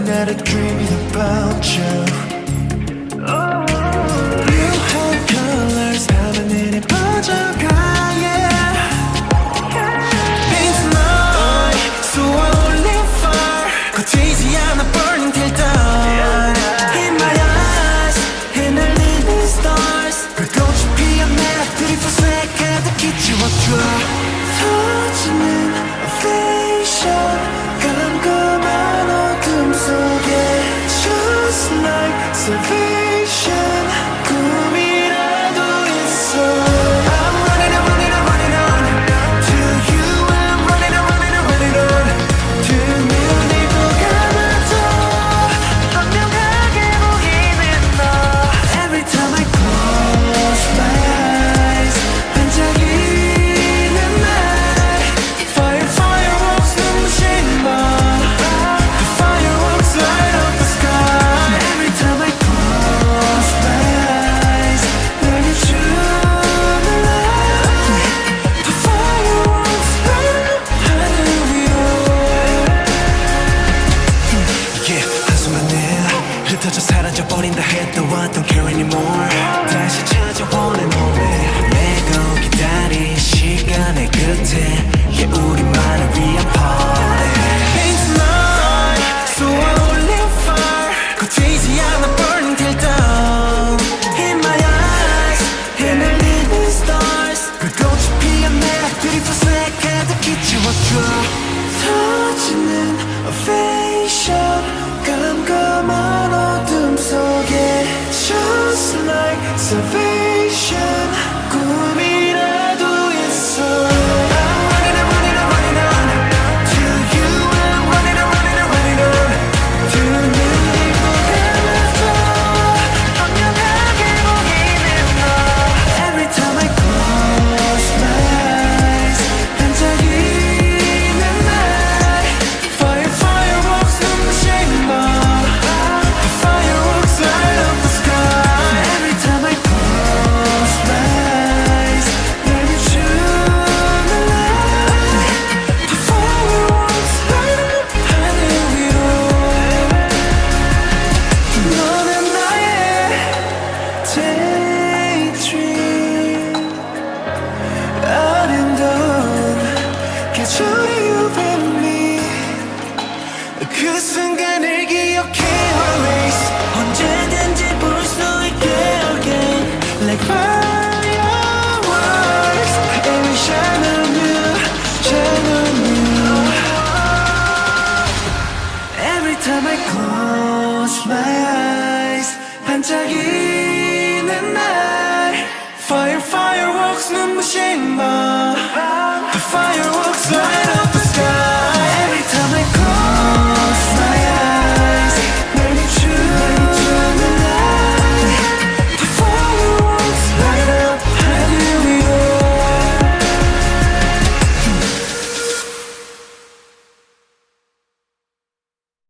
every night I'm dreaming about you. Beautiful colors 밤하늘에 퍼져가, yeah. Paint night, so I only fire. 거치지 않아 burning till dawn. In my eyes, 휘날리는 stars. 불꽃이 피어나 beautiful 색깔 다 끼치워줘. 터지는 affection, 깜깜한 어둠 속에 just like salvation. 꿈이라도 있어. I'm running on, running on, running on. To you I'm running on, running on, running on. 두 눈을 또 감아도 선명하게 보이는 너. Every time I close my eyes, 반짝이는 날. Fire, fireworks 눈부신 밤. The fireworks light up the sky. Every time I close my eyes, 널 비추는 light. The fireworks light up 하늘 위로. Yeah, 한순간에 흩어져 사라져버린다 해도 I don't care anymore. 다시 찾아와 내 몸에 내가 기다린 시간의 끝에, yeah, 우리만을 위한 party. Paint night, so I only fire. 거치지 않아 burning till dawn. In my eyes, 휘날리는 stars. 불꽃이 피어나 beautiful 색깔 다 끼치워줘. 터지는 affection, 깜깜한 어둠 속에 just like salvation. 꿈이라도 있어. I'm running on, running on, running on. To you I'm running on, running on, running on. 두 눈을 또 감아도 선명하게 보이는 너. Every time I close my eyes, 반짝이는 날. Fire, fireworks 눈부신 밤. The fireworks light up the sky. Every time I close my eyes, 널 비추는 light. The fireworks light up 하늘 위로. 너는 나의 daydream. 아름다운 계절의 you and me. 그 순간을 기억해 always. 언제든지 볼 수 있게 again. Like fireworks, and we shine on you, shine on you. Every time I close my eyes, 반짝이는 날. Fire, fireworks 눈부신 밤.